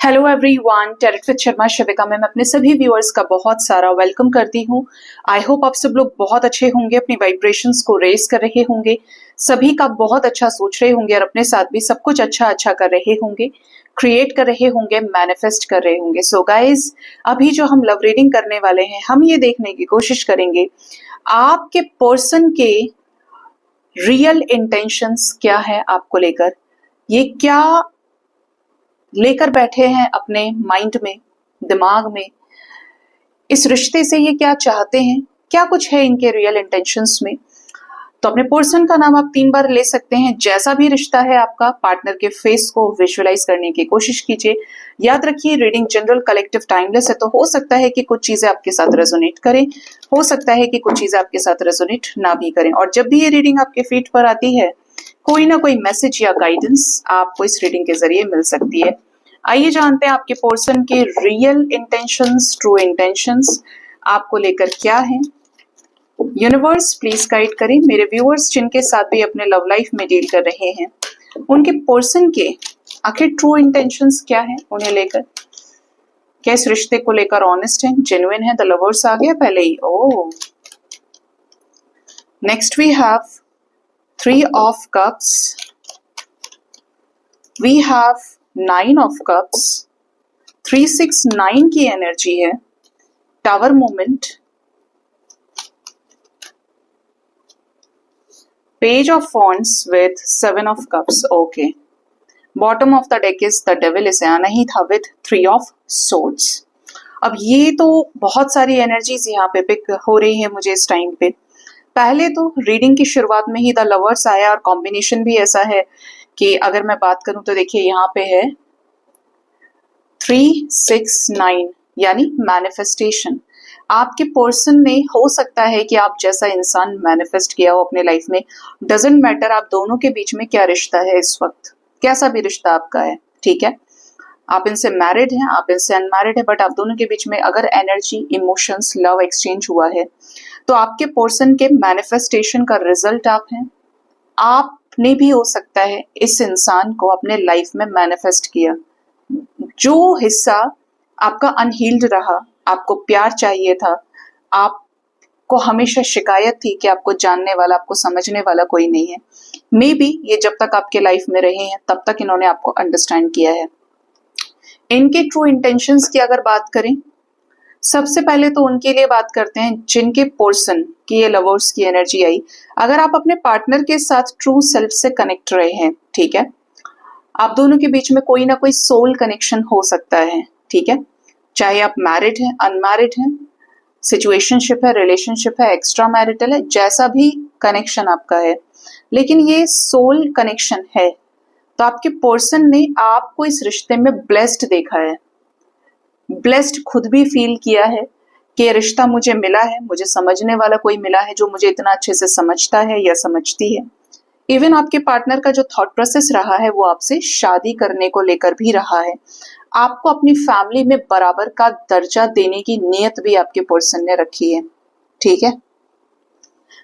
Hello everyone, tarot with Sharma Shivika में मैं अपने सभी व्यूअर्स का बहुत सारा वेलकम करती हूँ। आई होप आप सब लोग बहुत अच्छे होंगे, अपनी वाइब्रेशंस को रेज कर रहे होंगे, सभी का बहुत अच्छा सोच रहे होंगे और अपने साथ भी सब कुछ अच्छा अच्छा कर रहे होंगे, क्रिएट कर रहे होंगे, मैनिफेस्ट कर रहे होंगे। सो गाइज, अभी जो हम लव रीडिंग करने वाले हैं, हम ये देखने की कोशिश करेंगे आपके पर्सन के रियल इंटेंशंस क्या है आपको लेकर, ये क्या लेकर बैठे हैं अपने माइंड में, दिमाग में, इस रिश्ते से ये क्या चाहते हैं, क्या कुछ है इनके रियल इंटेंशंस में। तो अपने पर्सन का नाम आप 3 बार ले सकते हैं। जैसा भी रिश्ता है आपका, पार्टनर के फेस को विजुअलाइज करने की कोशिश कीजिए। याद रखिए, रीडिंग जनरल, कलेक्टिव, टाइमलेस है, तो हो सकता है कि कुछ चीजें आपके साथ रेजोनेट करें, हो सकता है कि कुछ चीजें आपके साथ रेजोनेट ना भी करें। और जब भी ये रीडिंग आपके फीड पर आती है, कोई ना कोई मैसेज या गाइडेंस आपको इस रीडिंग के जरिए मिल सकती है। आइए जानते हैं आपके पर्सन के रियल इंटेंशंस, ट्रू इंटेंशंस आपको लेकर क्या है। यूनिवर्स प्लीज गाइड करें मेरे व्यूअर्स जिनके साथ भी अपने लव लाइफ में डील कर रहे हैं, उनके पर्सन के आखिर ट्रू इंटेंशंस क्या है उन्हें लेकर। क्या इस रिश्ते को लेकर ऑनेस्ट है, जेन्युइन है। द लवर्स आ गया पहले ही। Oh next we have 3 of cups, we have 9 of cups, 369 की एनर्जी है, tower moment, page of wands with 7 of cups. Okay, bottom of the deck is the devil, इसे आना ही था विद 3 ऑफ सोर्ड्स। अब ये तो बहुत सारी एनर्जीज यहाँ पे पिक हो रही है मुझे इस टाइम पे। पहले तो रीडिंग की शुरुआत में ही द लवर्स आया और कॉम्बिनेशन भी ऐसा है कि अगर मैं बात करूं तो देखिए यहाँ पे है 369 यानी मैनिफेस्टेशन। आपके पर्सन ने, हो सकता है कि आप जैसा इंसान मैनिफेस्ट किया हो अपने लाइफ में। डजेंट मैटर आप दोनों के बीच में क्या रिश्ता है इस वक्त, कैसा भी रिश्ता आपका है, ठीक है। आप इनसे मैरिड हैं, आप इनसे अनमैरिड है, बट आप दोनों के बीच में अगर एनर्जी, इमोशंस, लव एक्सचेंज हुआ है तो आपके पर्सन के मैनिफेस्टेशन का रिजल्ट आप हैं। आपने भी हो सकता है इस इंसान को अपने लाइफ में मैनिफेस्ट किया। जो हिस्सा आपका अनहील्ड रहा, आपको प्यार चाहिए था, आपको हमेशा शिकायत थी कि आपको जानने वाला, आपको समझने वाला कोई नहीं है, मे बी ये जब तक आपके लाइफ में रहे हैं तब तक इन्होंने आपको अंडरस्टैंड किया है। इनके ट्रू इंटेंशंस की अगर बात करें, सबसे पहले तो उनके लिए बात करते हैं जिनके पर्सन की ये लवर्स की एनर्जी आई। अगर आप अपने पार्टनर के साथ ट्रू सेल्फ से कनेक्ट रहे हैं, ठीक है, आप दोनों के बीच में कोई ना कोई सोल कनेक्शन हो सकता है, ठीक है। चाहे आप मैरिड हैं, अनमैरिड हैं, सिचुएशनशिप है, रिलेशनशिप है, एक्स्ट्रा मैरिटल है, जैसा भी कनेक्शन आपका है, लेकिन ये सोल कनेक्शन है। तो आपके पर्सन ने आपको इस रिश्ते में ब्लेस्ड देखा है, ब्लेस्ड खुद भी फील किया है कि रिश्ता मुझे मिला है, मुझे समझने वाला कोई मिला है जो मुझे इतना अच्छे से समझता है या समझती है। इवन आपके पार्टनर का जो थॉट प्रोसेस रहा है वो आपसे शादी करने को लेकर भी रहा है। आपको अपनी फैमिली में बराबर का दर्जा देने की नीयत भी आपके पर्सन ने रखी है, ठीक है।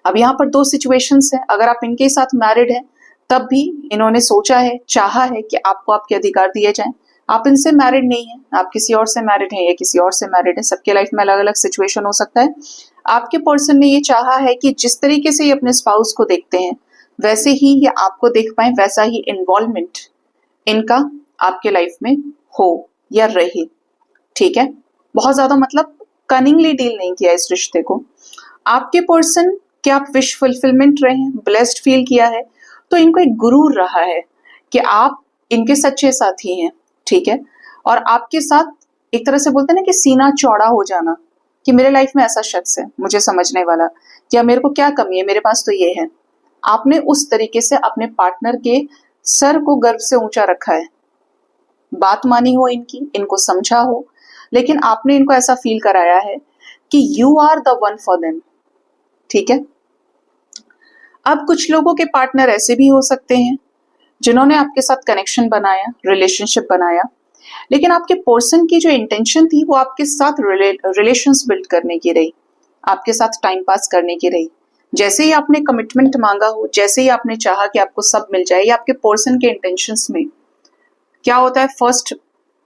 अब यहाँ पर 2 सिचुएशंस है। अगर आप इनके साथ मैरिड हैं तब भी इन्होंने सोचा है, चाहा है कि आपको आपके अधिकार दिए जाएं। आप इनसे मैरिड नहीं है, आप किसी और से मैरिड हैं या किसी और से मैरिड है, सबके लाइफ में अलग अलग सिचुएशन हो सकता है। आपके पर्सन ने ये चाहा है कि जिस तरीके से ये अपने स्पाउस को देखते हैं वैसे ही ये आपको देख पाए, वैसा ही इन्वॉल्वमेंट इनका आपके लाइफ में हो या रहे, ठीक है। बहुत ज्यादा मतलब कनिंगली डील नहीं किया इस रिश्ते को। आपके पर्सन क्या आप विश फुलफिलमेंट रहे हैं, ब्लेस्ड फील किया है, तो इनको एक गुरूर रहा है कि आप इनके सच्चे साथी हैं, ठीक है। और आपके साथ एक तरह से बोलते हैं ना कि सीना चौड़ा हो जाना कि मेरे लाइफ में ऐसा शख्स है मुझे समझने वाला, या मेरे को क्या कमी है, मेरे पास तो ये है। आपने उस तरीके से अपने पार्टनर के सर को गर्व से ऊंचा रखा है, बात मानी हो इनकी, इनको समझा हो, लेकिन आपने इनको ऐसा फील कराया है कि you are the one for them, ठीक है। अब कुछ लोगों के पार्टनर ऐसे भी हो सकते हैं जिन्होंने आपके साथ कनेक्शन बनाया, रिलेशनशिप बनाया, लेकिन आपके पर्सन की जो इंटेंशन थी वो आपके साथ रिलेशंस बिल्ड करने की रही, आपके साथ टाइम पास करने की रही। जैसे ही आपने कमिटमेंट मांगा हो, जैसे ही आपने चाहा कि आपको सब मिल जाए, या आपके पर्सन के इंटेंशंस में क्या होता है, फर्स्ट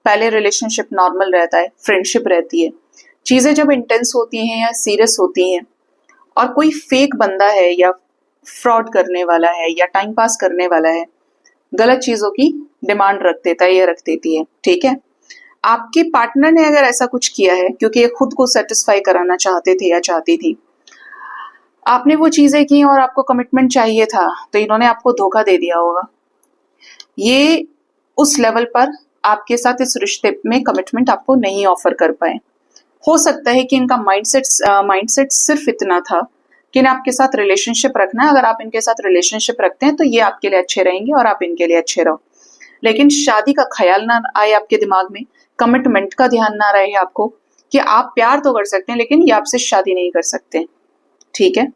पहले रिलेशनशिप नॉर्मल रहता है, फ्रेंडशिप रहती है, चीजें जब इंटेंस होती हैं या सीरियस होती हैं और कोई फेक बंदा है या फ्रॉड करने वाला है या टाइम पास करने वाला है, गलत चीजों की डिमांड रख देता है या रख देती है, ठीक है। आपके पार्टनर ने अगर ऐसा कुछ किया है क्योंकि ये खुद को सेटिस्फाई कराना चाहते थे या चाहती थी, आपने वो चीजें की और आपको कमिटमेंट चाहिए था, तो इन्होंने आपको धोखा दे दिया होगा। ये उस लेवल पर आपके साथ इस रिश्ते में कमिटमेंट आपको नहीं ऑफर कर पाए। हो सकता है कि इनका माइंडसेट सिर्फ इतना था कि इन्हें आपके साथ रिलेशनशिप रखना है, अगर आप इनके साथ रिलेशनशिप रखते हैं तो ये आपके लिए अच्छे रहेंगे और आप इनके लिए अच्छे रहो, लेकिन शादी का ख्याल ना आए आपके दिमाग में, कमिटमेंट का ध्यान ना रहे आपको कि आप प्यार तो कर सकते हैं लेकिन ये आपसे शादी नहीं कर सकते, ठीक है।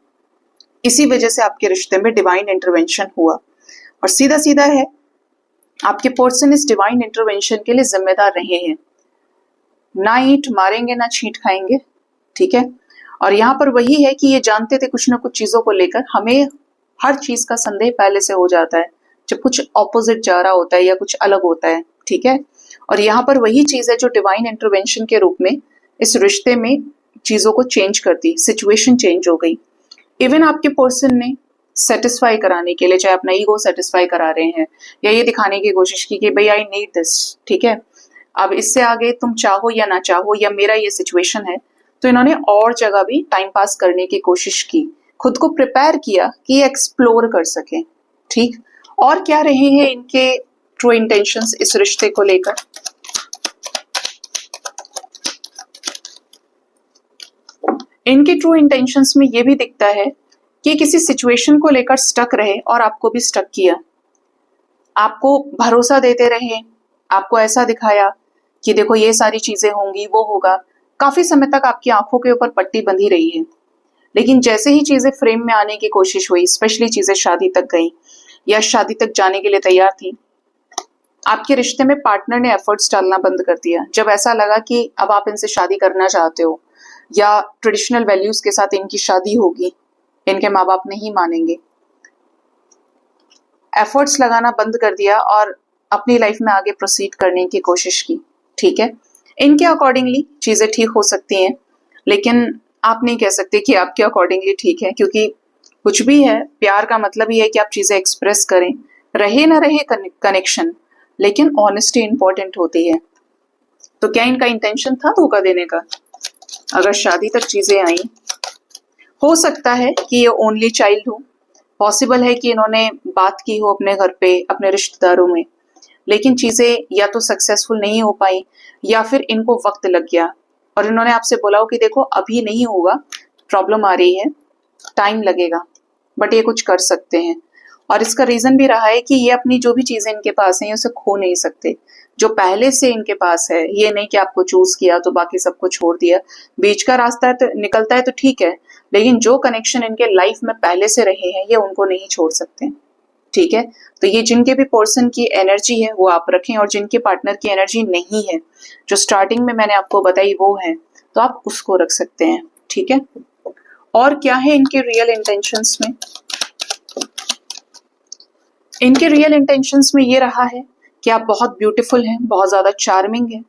इसी वजह से आपके रिश्ते में डिवाइन इंटरवेंशन हुआ और सीधा सीधा है, आपके पर्सन इस डिवाइन इंटरवेंशन के लिए जिम्मेदार रहे हैं। ना ईंट मारेंगे ना छींट खाएंगे, ठीक है। और यहाँ पर वही है कि ये जानते थे कुछ ना कुछ चीजों को लेकर, हमें हर चीज का संदेह पहले से हो जाता है जब कुछ ऑपोजिट जा रहा होता है या कुछ अलग होता है, ठीक है। और यहाँ पर वही चीज है जो डिवाइन इंटरवेंशन के रूप में इस रिश्ते में चीजों को चेंज कर दी, सिचुएशन चेंज हो गई। इवन आपके पर्सन ने सेटिस्फाई कराने के लिए, चाहे अपना ईगो सेटिस्फाई करा रहे हैं या ये दिखाने की कोशिश की कि भाई आई नीड दिस, ठीक है, अब इससे आगे तुम चाहो या ना चाहो या मेरा ये सिचुएशन है, तो इन्होंने और जगह भी टाइम पास करने की कोशिश की, खुद को प्रिपेयर किया कि ये एक्सप्लोर कर सके, ठीक। और क्या रहे हैं इनके ट्रू इंटेंशंस इस रिश्ते को लेकर? इनके ट्रू इंटेंशंस में ये भी दिखता है कि किसी सिचुएशन को लेकर स्टक रहे और आपको भी स्टक किया, आपको भरोसा देते रहे, आपको ऐसा दिखाया कि देखो ये सारी चीजें होंगी, वो होगा, काफी समय तक आपकी आंखों के ऊपर पट्टी बंधी रही है। लेकिन जैसे ही चीजें फ्रेम में आने की कोशिश हुई, स्पेशली चीजें शादी तक गई या शादी तक जाने के लिए तैयार थी, आपके रिश्ते में पार्टनर ने एफर्ट्स डालना बंद कर दिया। जब ऐसा लगा कि अब आप इनसे शादी करना चाहते हो या ट्रेडिशनल वैल्यूज के साथ इनकी शादी होगी, इनके माँ बाप नहीं मानेंगे, एफर्ट्स लगाना बंद कर दिया और अपनी लाइफ में आगे प्रोसीड करने की कोशिश की, ठीक है। इनके अकॉर्डिंगली चीजें ठीक हो सकती हैं, लेकिन आप नहीं कह सकते कि आपके अकॉर्डिंगली ठीक है, क्योंकि कुछ भी है, प्यार का मतलब ही है कि आप चीजें एक्सप्रेस करें, रहे ना रहे कनेक्शन, लेकिन ऑनेस्टी इंपॉर्टेंट होती है। तो क्या इनका इंटेंशन था धोखा देने का? अगर शादी तक चीजें आई, हो सकता है कि ये ओनली चाइल्ड हो, पॉसिबल है कि इन्होंने बात की हो अपने घर पे, अपने रिश्तेदारों में, लेकिन चीजें या तो सक्सेसफुल नहीं हो पाई या फिर इनको वक्त लग गया और इन्होंने आपसे बोला हो कि देखो अभी नहीं होगा, प्रॉब्लम आ रही है, टाइम लगेगा, बट ये कुछ कर सकते हैं। और इसका रीजन भी रहा है कि ये अपनी जो भी चीजें इनके पास हैं उसे खो नहीं सकते, जो पहले से इनके पास है। ये नहीं कि आपको चूज किया तो बाकी सबको छोड़ दिया, बीच का रास्ता तो निकलता है तो ठीक है, लेकिन जो कनेक्शन इनके लाइफ में पहले से रहे हैं ये उनको नहीं छोड़ सकते, ठीक है। तो ये जिनके भी पर्सन की एनर्जी है वो आप रखें, और जिनके पार्टनर की एनर्जी नहीं है, जो स्टार्टिंग में मैंने आपको बताई वो है, तो आप उसको रख सकते हैं, ठीक है। और क्या है इनके रियल इंटेंशंस में? इनके रियल इंटेंशंस में ये रहा है कि आप बहुत ब्यूटीफुल हैं, बहुत ज्यादा चार्मिंग है,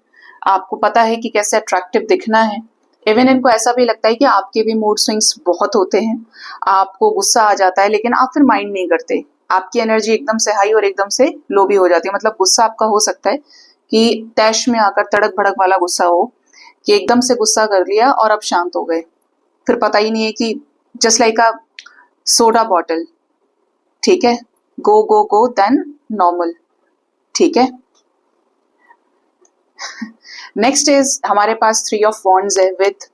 आपको पता है कि कैसे अट्रैक्टिव दिखना है। इवन इनको ऐसा भी लगता है कि आपके भी मूड स्विंग्स बहुत होते हैं, आपको गुस्सा आ जाता है लेकिन आप फिर माइंड नहीं करते, आपकी एनर्जी एकदम से हाई और एकदम से लो भी हो जाती है। मतलब गुस्सा आपका हो सकता है कि तैश में आकर तड़क भड़क वाला गुस्सा हो, कि एकदम से गुस्सा कर लिया और अब शांत हो गए, फिर पता ही नहीं है कि जस्ट लाइक अ सोडा बॉटल, ठीक है, गो गो गो देन नॉर्मल, ठीक है। नेक्स्ट इज हमारे पास 3 ऑफ वॉन्ड्स है विथ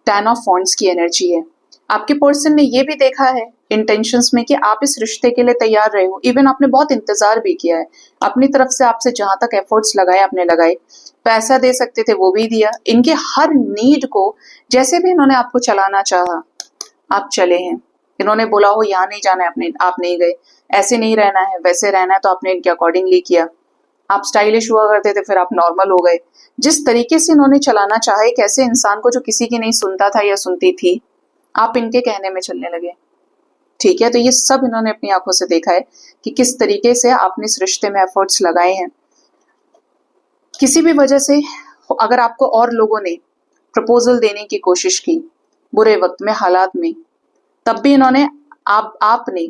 10 ऑफ वॉन्ड्स की एनर्जी है। आपके पर्सन ने ये भी देखा है इंटेंशंस में कि आप इस रिश्ते के लिए तैयार रहे हो, इवन आपने बहुत इंतजार भी किया है, अपनी तरफ से आपसे जहां तक एफर्ट्स लगाए आपने लगाए, पैसा दे सकते थे वो भी दिया, इनके हर नीड को जैसे भी इन्होंने आपको चलाना चाहा आप चले हैं। इन्होंने बोला हो यहाँ नहीं जाना है, आप नहीं गए, ऐसे नहीं रहना है वैसे रहना है, तो आपने इनके अकॉर्डिंगली किया। आप स्टाइलिश हुआ करते थे फिर आप नॉर्मल हो गए। जिस तरीके से इन्होंने चलाना चाहा एक ऐसे इंसान को जो किसी की नहीं सुनता था या सुनती थी, आप इनके कहने में चलने लगे, ठीक है। तो ये सब इन्होंने अपनी आंखों से देखा है कि किस तरीके से आपने इस रिश्ते में एफर्ट्स लगाए हैं। किसी भी वजह से अगर आपको और लोगों ने प्रपोजल देने की कोशिश की बुरे वक्त में, हालात में, तब भी इन्होंने आपने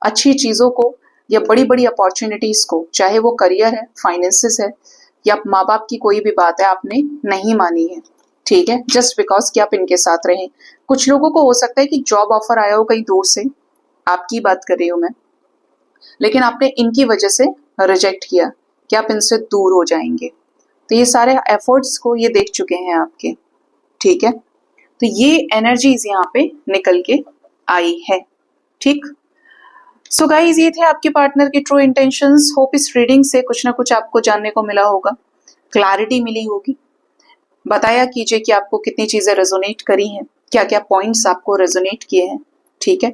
अच्छी चीजों को या बड़ी बड़ी अपॉर्चुनिटीज को, चाहे वो करियर है, फाइनेंसेस है या माँ बाप की कोई भी बात है, आपने नहीं मानी है। ठीक है, जस्ट बिकॉज कि आप इनके साथ रहें। कुछ लोगों को हो सकता है कि जॉब ऑफर आया हो कहीं दूर से, आपकी बात कर रही हूं मैं, लेकिन आपने इनकी वजह से रिजेक्ट किया कि आप इनसे दूर हो जाएंगे। तो ये सारे एफर्ट्स को ये देख चुके हैं आपके। ठीक है, तो ये एनर्जीज यहाँ पे निकल के आई है। ठीक, सो गाइज ये थे आपके पार्टनर के ट्रू इंटेंशंस। होप इस रीडिंग से कुछ ना कुछ आपको जानने को मिला होगा, क्लैरिटी मिली होगी। बताया कीजिए कि आपको कितनी चीजें रेजोनेट करी हैं, क्या क्या पॉइंट्स आपको रेजोनेट किए हैं। ठीक है,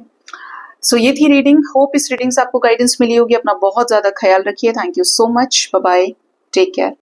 सो ये थी रीडिंग। होप इस रीडिंग से आपको गाइडेंस मिली होगी। अपना बहुत ज्यादा ख्याल रखिए। Thank you so much, bye bye, take care.